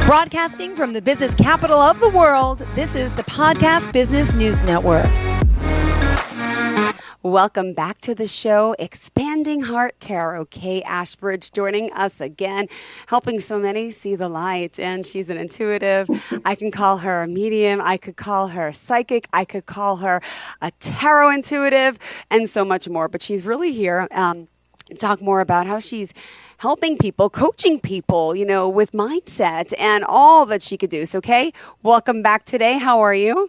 Broadcasting from the business capital of the world, this is the Podcast Business News Network. Welcome back to the show, Expanding Heart Tarot. Kaye Ashbridge joining us again, helping so many see the light. And she's an intuitive. I can call her a medium. I could call her psychic. I could call her a tarot intuitive and so much more. But she's really here to talk more about how she's helping people, coaching people, you know, with mindset and all that she could do. So, Kaye, welcome back today. How are you?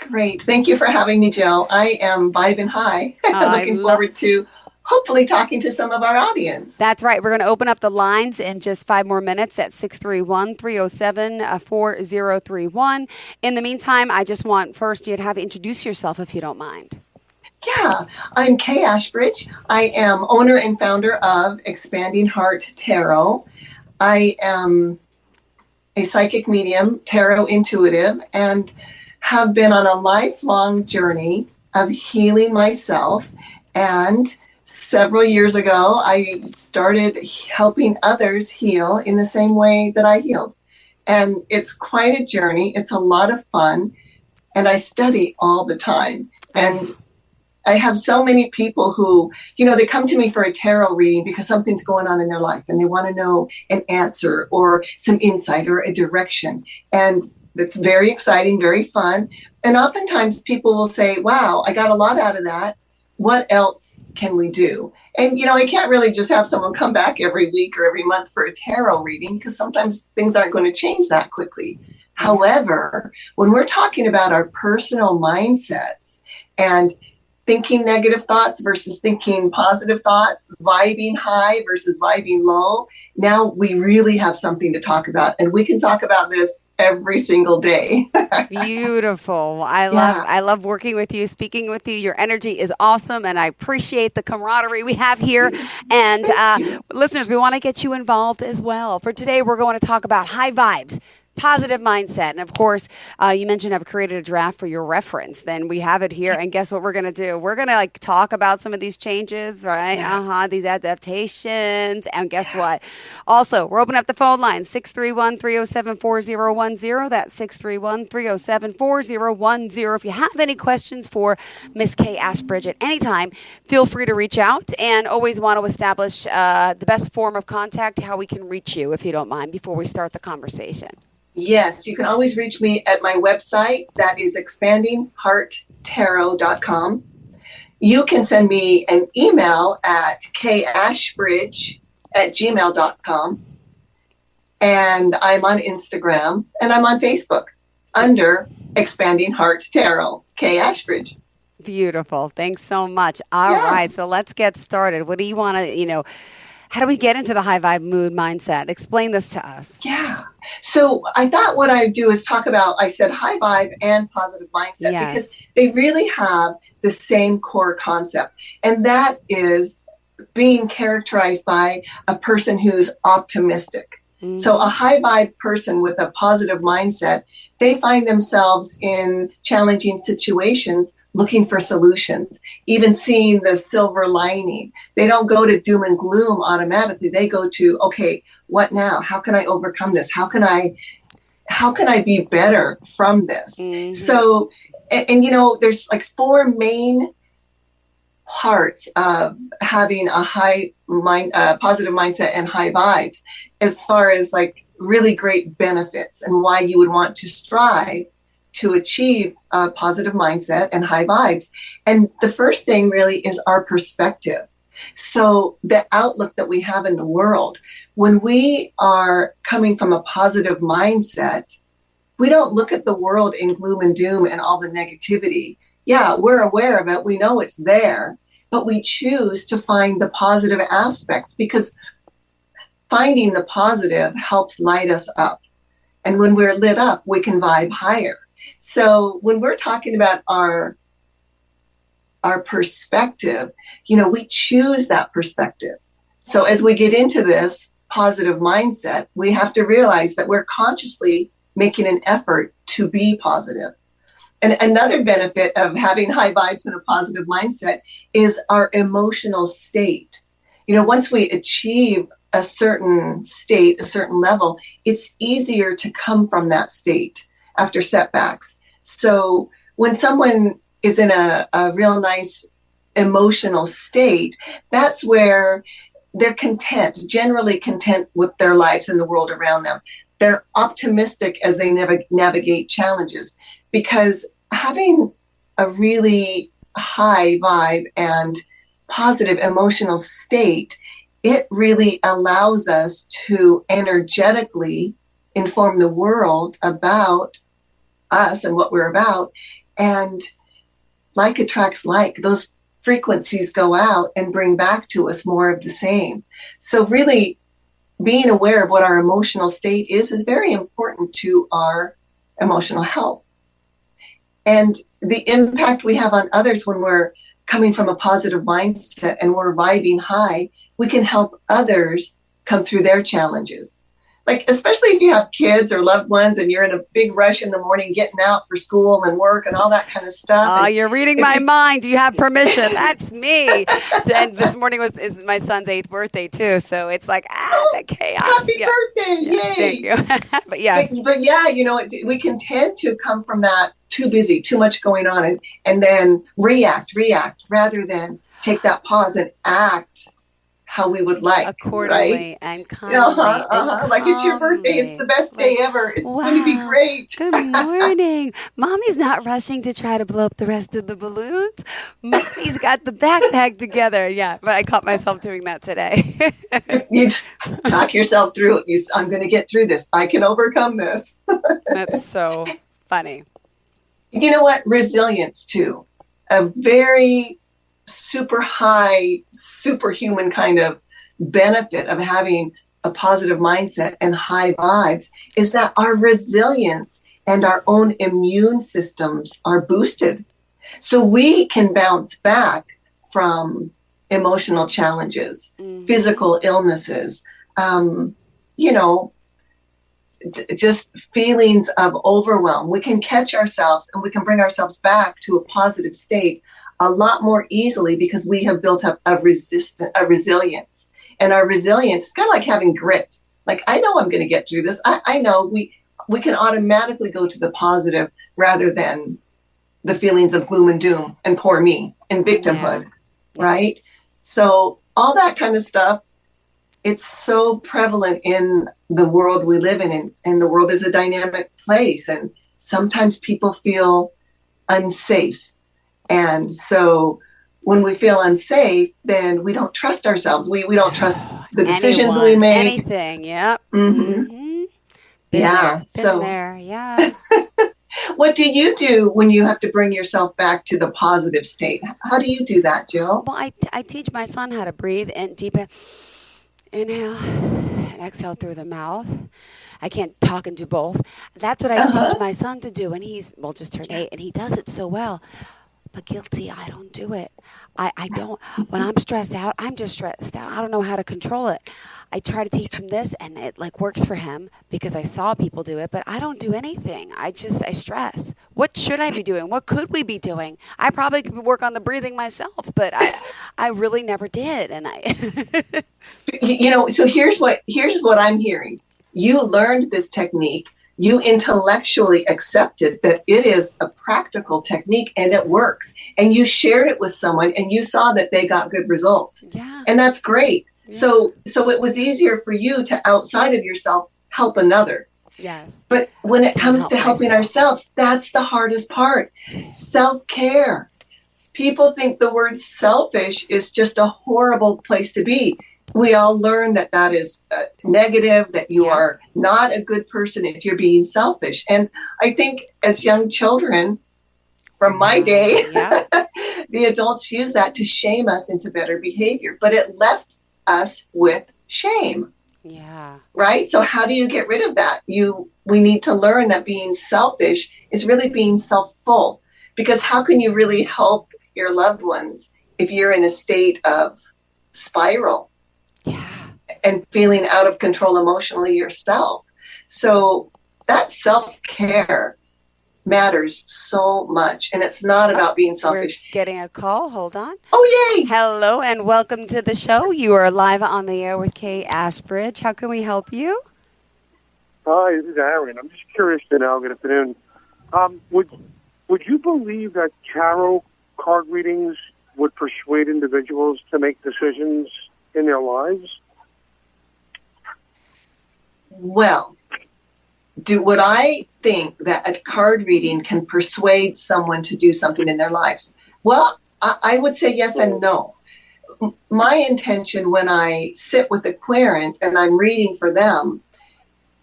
Great. Thank you for having me, Jill. I am vibing high. Looking forward to hopefully talking to some of our audience. That's right. We're going to open up the lines in just 5 more minutes at 631-307-4031. In the meantime, I just want first you to have introduce yourself if you don't mind. Yeah, I'm Kaye Ashbridge. I am owner and founder of Expanding Heart Tarot. I am a psychic medium, tarot intuitive, and have been on a lifelong journey of healing myself. And several years ago, I started helping others heal in the same way that I healed. And it's quite a journey. It's a lot of fun. And I study all the time. And I have so many people who, you know, they come to me for a tarot reading because something's going on in their life and they want to know an answer or some insight or a direction. And it's very exciting, very fun. And oftentimes people will say, wow, I got a lot out of that. What else can we do? And, you know, I can't really just have someone come back every week or every month for a tarot reading because sometimes things aren't going to change that quickly. However, when we're talking about our personal mindsets and thinking negative thoughts versus thinking positive thoughts, vibing high versus vibing low, now we really have something to talk about. And we can talk about this every single day. Beautiful. I love working with you, speaking with you. Your energy is awesome, and I appreciate the camaraderie we have here. And listeners, we want to get you involved as well. For today, we're going to talk about high vibes, positive mindset. And of course, you mentioned I've created a draft for your reference. Then we have it here. And guess what we're going to do? We're going to talk about some of these changes, right? Yeah. These adaptations. And guess what? Also, we're opening up the phone line, 631-307-4010. That's 631-307-4010. If you have any questions for Miss Kaye Ashbridge at any time, feel free to reach out, and always want to establish the best form of contact, how we can reach you, if you don't mind, before we start the conversation. Yes, you can always reach me at my website. That is expandinghearttarot.com. You can send me an email at kashbridge@gmail.com. And I'm on Instagram and I'm on Facebook under Expanding Heart Tarot, Kaye Ashbridge. Beautiful. Thanks so much. All right. So let's get started. What do you want to, how do we get into the high vibe mood mindset? Explain this to us. Yeah. So I thought what I'd do is talk about, I said high vibe and positive mindset, because they really have the same core concept. And that is being characterized by a person who's optimistic. Mm-hmm. So a high vibe person with a positive mindset, they find themselves in challenging situations looking for solutions, even seeing the silver lining. They don't go to doom and gloom automatically. They go to, okay, what now? How can I overcome this? How can I be better from this? Mm-hmm. So, and there's like 4 main parts of having a positive mindset and high vibes, as far as like really great benefits and why you would want to strive to achieve a positive mindset and high vibes. And the first thing really is our perspective. So the outlook that we have in the world, when we are coming from a positive mindset, we don't look at the world in gloom and doom and all the negativity. Yeah, we're aware of it. We know it's there, but we choose to find the positive aspects, because finding the positive helps light us up. And when we're lit up, we can vibe higher. So when we're talking about our perspective, we choose that perspective. So as we get into this positive mindset, we have to realize that we're consciously making an effort to be positive. And another benefit of having high vibes and a positive mindset is our emotional state. Once we achieve a certain state, a certain level, it's easier to come from that state after setbacks. So when someone is in a real nice emotional state, that's where they're content, generally content with their lives and the world around them. They're optimistic as they navigate challenges, because having a really high vibe and positive emotional state, it really allows us to energetically inform the world about us and what we're about. And like attracts like. Those frequencies go out and bring back to us more of the same. So really, being aware of what our emotional state is very important to our emotional health. And the impact we have on others when we're coming from a positive mindset and we're vibing high, we can help others come through their challenges. Like, especially if you have kids or loved ones and you're in a big rush in the morning getting out for school and work and all that kind of stuff. Oh, you're reading my mind. Do you have permission? That's me. And this morning is my son's 8th birthday too. So it's like, the chaos. Happy birthday. Yes, Yay. thank you. But yes. But yeah, we can tend to come from that too busy, too much going on, and then react rather than take that pause and act how we would like, accordingly, right? And calmly. Like, it's your birthday. It's the best day ever. It's going to be great. Good morning. Mommy's not rushing to try to blow up the rest of the balloons. Mommy's got the backpack together. Yeah, but I caught myself doing that today. You talk yourself through it. I'm going to get through this. I can overcome this. That's so funny. You know what? Resilience, too. A very super high, superhuman kind of benefit of having a positive mindset and high vibes is that our resilience and our own immune systems are boosted. So we can bounce back from emotional challenges, physical illnesses, just feelings of overwhelm. We can catch ourselves and we can bring ourselves back to a positive state a lot more easily because we have built up a resilience. And our resilience is kind of like having grit. Like, I know I'm going to get through this. I know we can automatically go to the positive rather than the feelings of gloom and doom and poor me and victimhood, right? So all that kind of stuff, it's so prevalent in the world we live in, and the world is a dynamic place. And sometimes people feel unsafe. And so when we feel unsafe, then we don't trust ourselves. We don't trust the decisions we make. Anything, yep. Yeah. So there, yeah. What do you do when you have to bring yourself back to the positive state? How do you do that, Jill? Well, I teach my son how to breathe in deep inhale and exhale through the mouth. I can't talk and do both. That's what I teach my son to do. And he's, just turned 8, and he does it so well. But guilty, I don't do it. I don't. When I'm stressed out, I'm just stressed out. I don't know how to control it. I try to teach him this, and it works for him because I saw people do it, but I don't do anything. I stress. What should I be doing? What could we be doing? I probably could work on the breathing myself, but I really never did. And so here's what I'm hearing. You learned this technique. You intellectually accepted that it is a practical technique and it works. And you shared it with someone and you saw that they got good results. Yeah. And that's great. Yeah. So it was easier for you to, outside of yourself, help another. Yes. But when it comes to helping ourselves, that's the hardest part. Self-care. People think the word selfish is just a horrible place to be. We all learn that is negative, that you are not a good person if you're being selfish. And I think as young children from my day, the adults use that to shame us into better behavior. But it left us with shame. Yeah. Right? So how do you get rid of that? We need to learn that being selfish is really being self-full. Because how can you really help your loved ones if you're in a state of spiral? Yeah. And feeling out of control emotionally yourself. So that self-care matters so much. And it's not about being selfish. We're getting a call. Hold on. Oh, yay. Hello and welcome to the show. You are live on the air with Kaye Ashbridge. How can we help you? Hi, this is Aaron. I'm just curious to know. Good afternoon. Would you believe that tarot card readings would persuade individuals to make decisions in their lives? Well, would I think that a card reading can persuade someone to do something in their lives? Well, I would say yes and no. My intention when I sit with a querent and I'm reading for them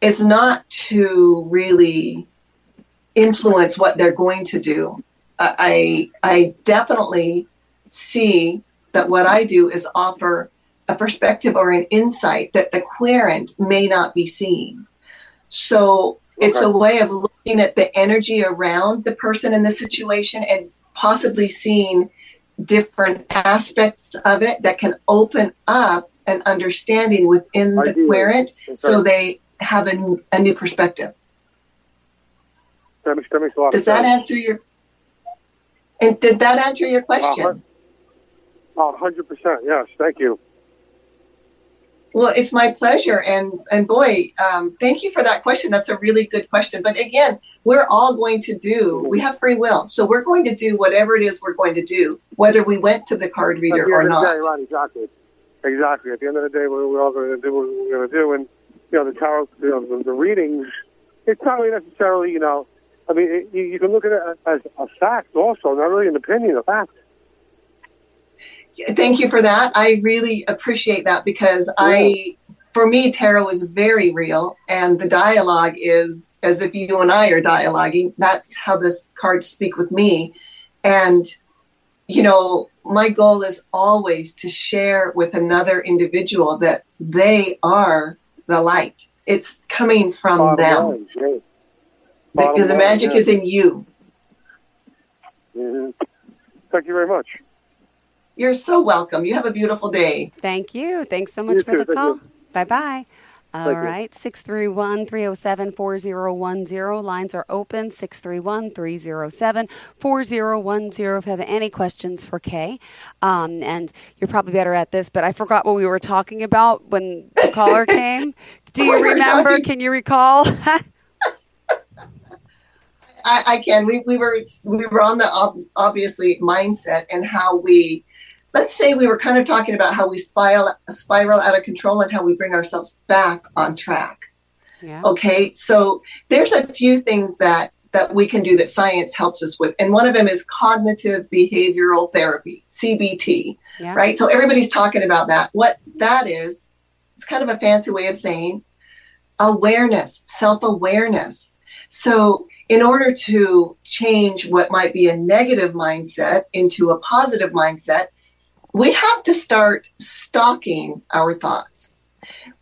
is not to really influence what they're going to do. I definitely see that what I do is offer a perspective or an insight that the querent may not be seeing. So it's a way of looking at the energy around the person in the situation and possibly seeing different aspects of it that can open up an understanding within the querent so they have a new perspective. That makes a lot of sense. Does that answer your... And did that answer your question? 100%, yes. Thank you. Well, it's my pleasure. And boy, thank you for that question. That's a really good question. But again, we're all going to we have free will. So we're going to do whatever it is we're going to do, whether we went to the card reader or not. Right, exactly. Exactly. At the end of the day, we're all going to do what we're going to do. And, the tarot, the readings, it's not really necessarily, I mean, you can look at it as a fact also, not really an opinion, a fact. Thank you for that. I really appreciate that because for me, tarot is very real, and the dialogue is as if you and I are dialoguing. That's how this cards speak with me. And, my goal is always to share with another individual that they are the light. It's coming from them. The magic is in you. Mm-hmm. Thank you very much. You're so welcome. You have a beautiful day. Thank you. Thanks so much for the call. Bye-bye. All right, 631-307-4010. Lines are open, 631-307-4010 if you have any questions for Kaye. And you're probably better at this, but I forgot what we were talking about when the caller came. Do you remember? Can you recall? I can. We were on the obviously mindset and how we... Let's say we were kind of talking about how we spiral out of control and how we bring ourselves back on track. Yeah. Okay, so there's a few things that we can do that science helps us with. And one of them is cognitive behavioral therapy, CBT, right? So everybody's talking about that. What that is, it's kind of a fancy way of saying awareness, self-awareness. So in order to change what might be a negative mindset into a positive mindset, we have to start stalking our thoughts.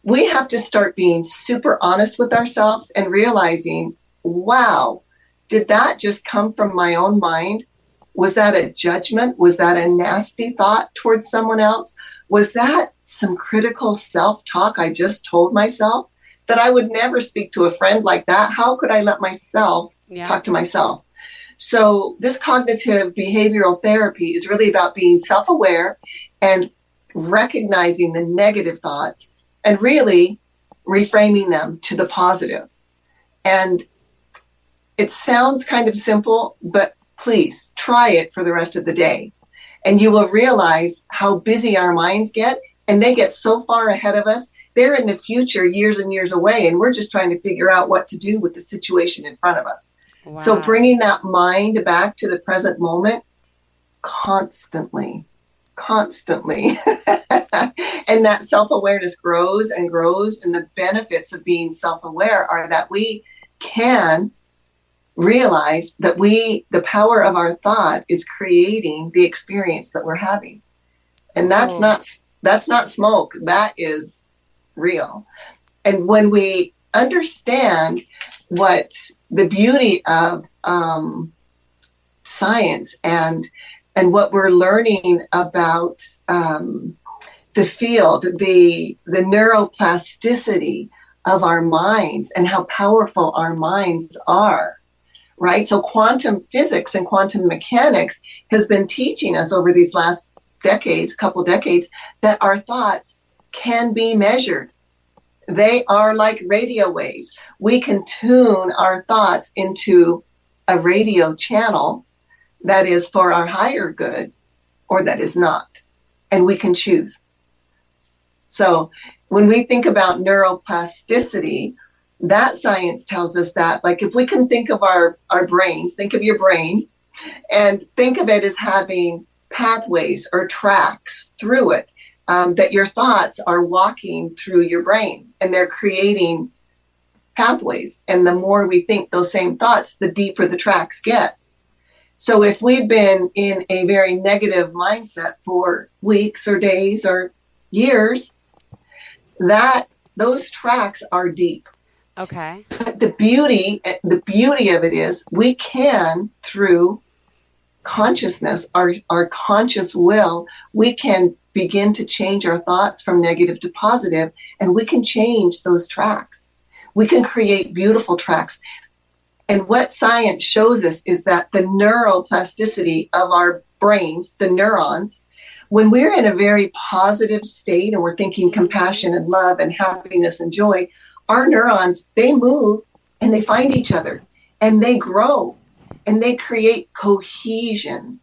We have to start being super honest with ourselves and realizing, wow, did that just come from my own mind? Was that a judgment? Was that a nasty thought towards someone else? Was that some critical self-talk I just told myself that I would never speak to a friend like that? How could I let myself talk to myself? So this cognitive behavioral therapy is really about being self-aware and recognizing the negative thoughts and really reframing them to the positive. And it sounds kind of simple, but please try it for the rest of the day. And you will realize how busy our minds get, and they get so far ahead of us. They're in the future, years and years away, and we're just trying to figure out what to do with the situation in front of us. Wow. So bringing that mind back to the present moment constantly. And that self-awareness grows and grows. And the benefits of being self-aware are that we can realize that the power of our thought is creating the experience that we're having. And that's not smoke. That is real. And when we understand what the beauty of science and what we're learning about the field, the neuroplasticity of our minds and how powerful our minds are, right? So quantum physics and quantum mechanics has been teaching us over these last couple decades, that our thoughts can be measured. They are like radio waves. We can tune our thoughts into a radio channel that is for our higher good or that is not. And we can choose. So when we think about neuroplasticity, that science tells us that, like, if we can think of our brains, think of your brain, and think of it as having pathways or tracks through it, that your thoughts are walking through your brain and they're creating pathways. And the more we think those same thoughts, the deeper the tracks get. So if we've been in a very negative mindset for weeks or days or years, those tracks are deep. Okay. But the beauty of it is we can, through consciousness, our conscious will, we can begin to change our thoughts from negative to positive, and we can change those tracks. We can create beautiful tracks. And what science shows us is that the neuroplasticity of our brains, the neurons, when we're in a very positive state and we're thinking compassion and love and happiness and joy, our neurons, they move and they find each other and they grow and they create cohesion.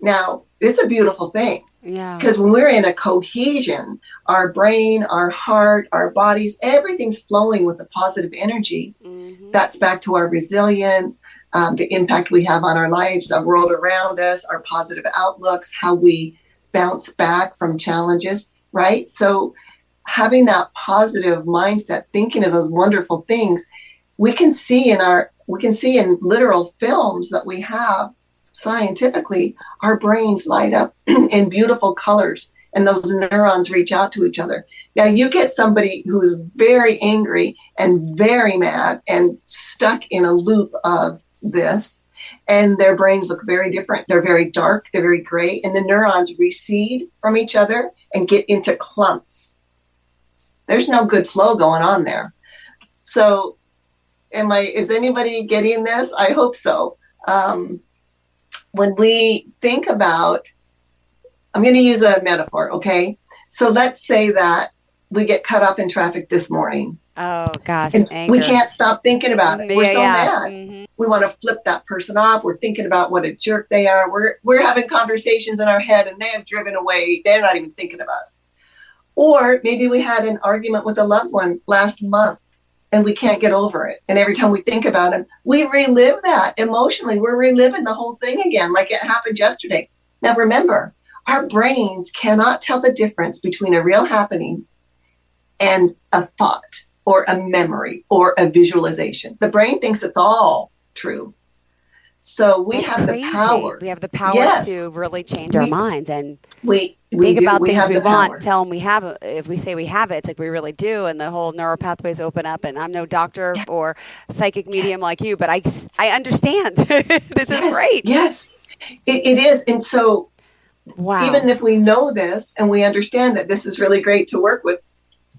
Now, it's a beautiful thing. Yeah. Because when we're in a cohesion, our brain, our heart, our bodies, everything's flowing with a positive energy. Mm-hmm. That's back to our resilience, the impact we have on our lives, our world around us, our positive outlooks, how we bounce back from challenges, right? So having that positive mindset, thinking of those wonderful things, we can see in literal films that we have. Scientifically, our brains light up in beautiful colors and those neurons reach out to each other. Now, you get somebody who's very angry and very mad and stuck in a loop of this, and their brains look very different. They're very dark, they're very gray, and the neurons recede from each other and get into clumps. There's no good flow going on there. So, is anybody getting this? I hope so. When we think about, I'm going to use a metaphor, okay? So let's say that we get cut off in traffic this morning. Oh, gosh, and anger. We can't stop thinking about it. We're so mad. Mm-hmm. We want to flip that person off. We're thinking about what a jerk they are. We're having conversations in our head and they have driven away. They're not even thinking of us. Or maybe we had an argument with a loved one last month and we can't get over it. And every time we think about it, we relive that emotionally. We're reliving the whole thing again, like it happened yesterday. Now, remember, our brains cannot tell the difference between a real happening and a thought or a memory or a visualization. The brain thinks it's all true. So we have the power. We have the power to really change our minds and think about things we want, tell them we have it. If we say we have it, it's like we really do, and the whole neural pathways open up. And I'm no doctor or psychic medium like you, but I understand. This is great. Yes, it is. And so even if we know this and we understand that this is really great to work with,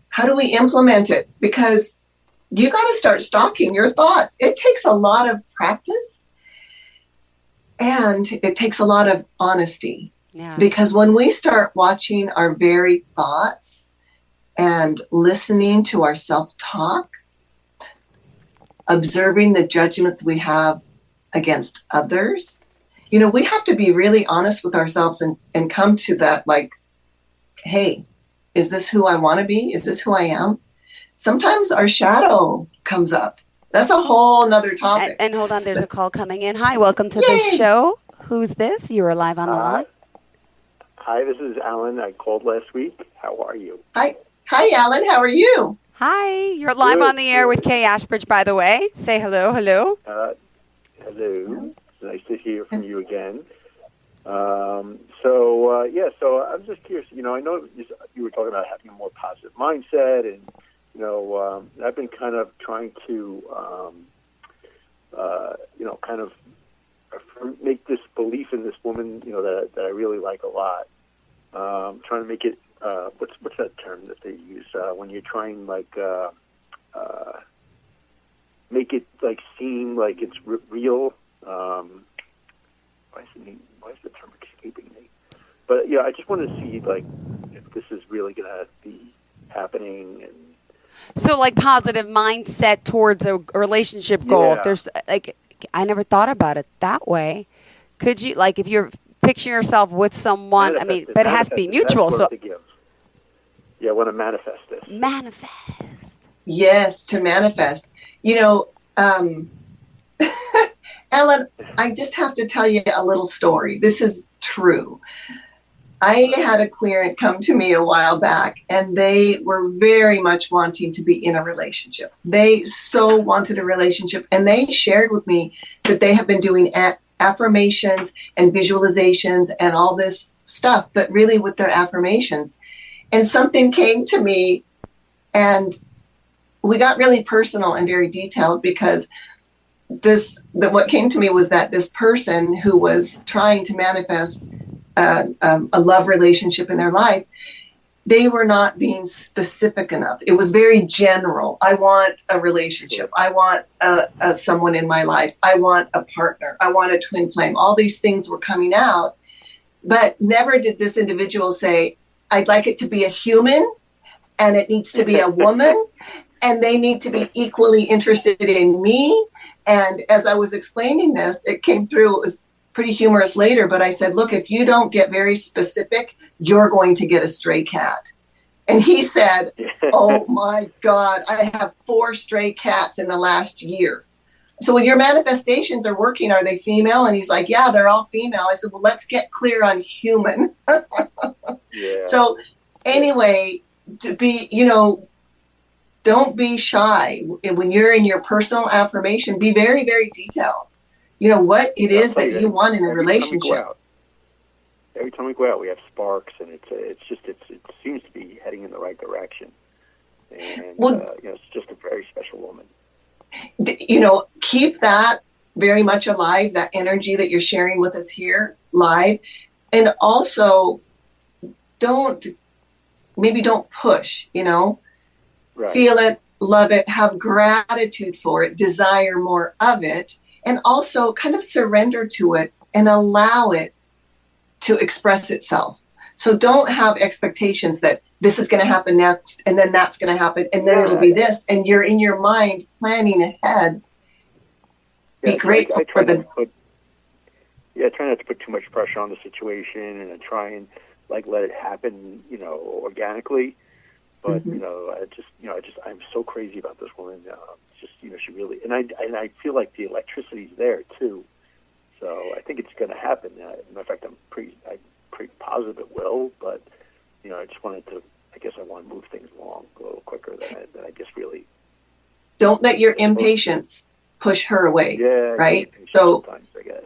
how do we implement it? Because you got to start stalking your thoughts. It takes a lot of practice. And it takes a lot of honesty, because when we start watching our very thoughts and listening to our self-talk, observing the judgments we have against others, we have to be really honest with ourselves and come to that, like, hey, is this who I want to be? Is this who I am? Sometimes our shadow comes up. That's a whole nother topic. And hold on, there's a call coming in. Hi, welcome to the show. Who's this? You are live on the line. Hi, this is Alan. I called last week. How are you? Hi, Alan. How are you? Hi, you're live on the air with Kaye Ashbridge, by the way. Say hello. Hello. It's nice to hear from you again. So I'm just curious. I know you were talking about having a more positive mindset, and I've been kind of trying to, kind of make this belief in this woman, that I really like a lot. Trying to make it, what's that term that they use when you're trying, like, make it like seem like it's real. Why is the term escaping me? But yeah, I just want to see like if this is really going to be happening. And so, like, positive mindset towards a relationship goal. If there's like, I never thought about it that way. Could you, like, if you're picturing yourself with someone? I mean, but it has to be mutual. So, yeah, I want to manifest this. Manifest. Yes, to manifest. Ellen, I just have to tell you a little story. This is true. I had a client come to me a while back, and they were very much wanting to be in a relationship. They so wanted a relationship, and they shared with me that they have been doing affirmations and visualizations and all this stuff, but really with their affirmations. And something came to me, and we got really personal and very detailed, because what came to me was that this person who was trying to manifest a love relationship in their life, they were not being specific enough. It was very general. I want a relationship. I want someone in my life. I want a partner. I want a twin flame. All these things were coming out, but never did this individual say, I'd like it to be a human, and it needs to be a woman, and they need to be equally interested in me. And as I was explaining this, it came through. It was pretty humorous later, but I said, look, if you don't get very specific, you're going to get a stray cat. And he said, oh my God, I have 4 stray cats in the last year. So when your manifestations are working, are they female? And he's like, yeah, they're all female. I said, well, let's get clear on human. So anyway, to be, don't be shy. When you're in your personal affirmation, be very, very detailed. What it is that you want in a relationship. Every time we go out, we have sparks, and it seems to be heading in the right direction. And it's just a very special woman. Keep that very much alive, that energy that you're sharing with us here live. And also don't push, right. Feel it, love it, have gratitude for it, desire more of it, and also kind of surrender to it and allow it to express itself. So don't have expectations that this is going to happen next, and then that's going to happen, and then it'll be this, and you're in your mind planning ahead. Be grateful for the... try not to put too much pressure on the situation, and try and let it happen, organically. But I'm so crazy about this woman. She really, and I feel like the electricity's there too. So I think it's going to happen. In fact, I'm pretty positive it will. But I just wanted to. I guess I want to move things along a little quicker than I guess really. Don't let your impatience push her away. Yeah. Right. So I guess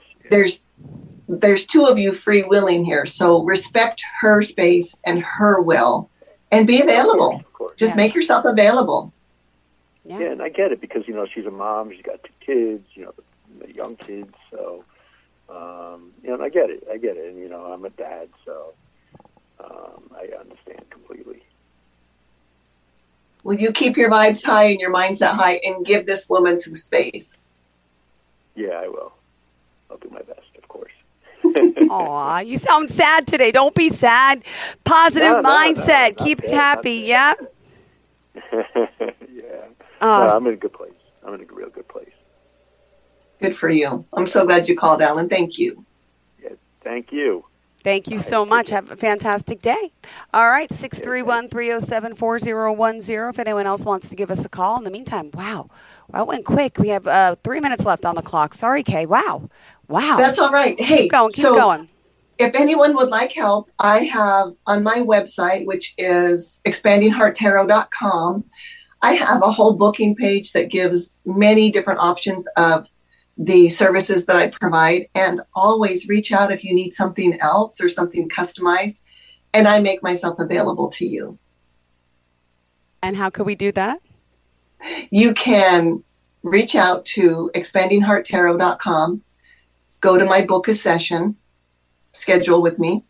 there's 2 of you free willing here. So respect her space and her will, and be available. Of course. Just make yourself available. Yeah, and I get it because she's a mom. She's got 2 kids. The young kids. So, and I get it. And I'm a dad, so I understand completely. Will you keep your vibes high and your mindset high, and give this woman some space? Yeah, I will. I'll do my best, of course. Aw, you sound sad today. Don't be sad. Positive mindset. Keep it happy. Yeah. I'm in a good place. I'm in a real good place. Good for you. I'm so glad you called, Alan. Thank you. Yeah, thank you. Thank you so much. Have a fantastic day. All right, 631-307-4010. If anyone else wants to give us a call. In the meantime, wow, that went quick. We have 3 minutes left on the clock. Sorry, Kaye. Wow. That's all right. Hey, keep going. If anyone would like help, I have on my website, which is expandinghearttarot.com, I have a whole booking page that gives many different options of the services that I provide, and always reach out if you need something else or something customized, and I make myself available to you. And how could we do that? You can reach out to expandinghearttarot.com, go to my book a session, schedule with me.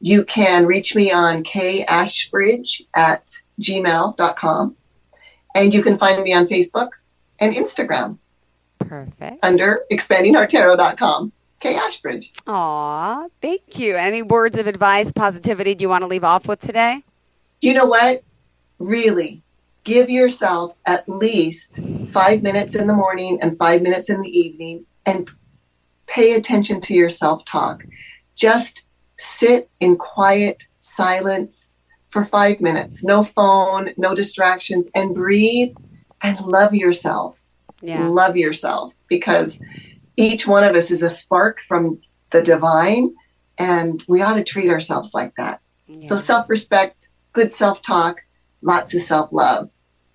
You can reach me on kashbridge@gmail.com, and you can find me on Facebook and Instagram. Perfect. Under expandingourtarot.com. Kaye Ashbridge. Aw, thank you. Any words of advice, positivity do you want to leave off with today? You know what? Really, give yourself at least 5 minutes in the morning and 5 minutes in the evening and pay attention to your self-talk. Just sit in quiet silence for 5 minutes. No phone, no distractions, and breathe and love yourself. Yeah. Love yourself, because each one of us is a spark from the divine, and we ought to treat ourselves like that. Yeah. So self-respect, good self-talk, lots of self-love.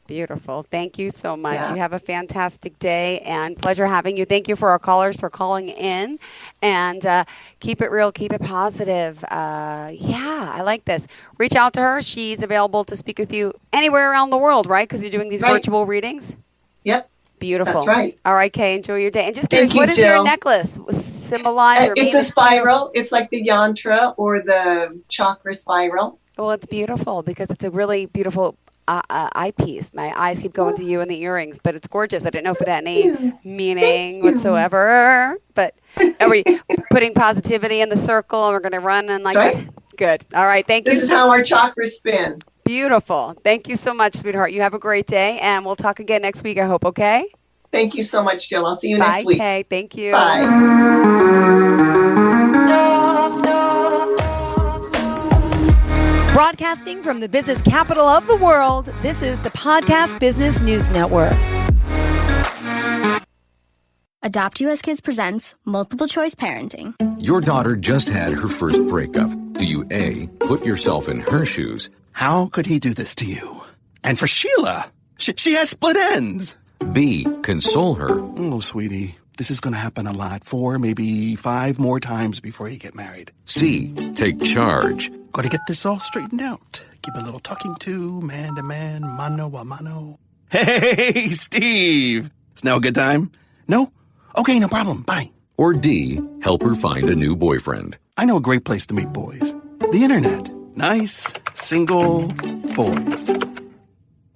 Beautiful. Thank you so much. Yeah. You have a fantastic day and pleasure having you. Thank you for our callers for calling in, and keep it real, keep it positive. I like this. Reach out to her. She's available to speak with you anywhere around the world, right? Because you're doing these virtual readings. Yep. Beautiful. That's right. All right, Kaye, enjoy your day. And just curious, Thank you, what is Jill. your necklace? Symbolize or it's a spiral. It's like the yantra or the chakra spiral. Well, it's beautiful because it's a really beautiful eyepiece. My eyes keep going to you and the earrings, but it's gorgeous. I didn't know if it had any meaning whatsoever. But are we putting positivity in the circle and we're going to run and like right. Good. All right. Thank you. This is how our chakras spin. Beautiful. Thank you so much, sweetheart. You have a great day, and we'll talk again next week, I hope, okay? Thank you so much, Jill. I'll see you next week. Bye, Kaye. Thank you. Bye. Broadcasting from the business capital of the world, this is the Podcast Business News Network. Adopt US Kids presents Multiple Choice Parenting. Your daughter just had her first breakup. Do you A, put yourself in her shoes? How could he do this to you? And for Sheila, she has split ends. B, console her. Oh, sweetie, this is going to happen a lot. 4, maybe 5 more times before you get married. C, take charge. Got to get this all straightened out. Give a little talking to, man to man, mano a mano. Hey, Steve. Is now a good time? No? Okay, no problem. Bye. Or D, help her find a new boyfriend. I know a great place to meet boys. The internet. Nice, single boys.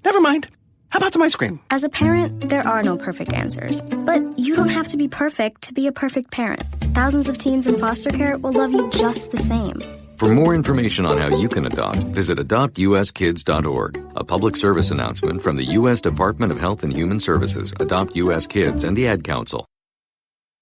Never mind. How about some ice cream? As a parent, there are no perfect answers. But you don't have to be perfect to be a perfect parent. Thousands of teens in foster care will love you just the same. For more information on how you can adopt, visit adoptuskids.org. A public service announcement from the U.S. Department of Health and Human Services, Adopt U.S. Kids, and the Ad Council.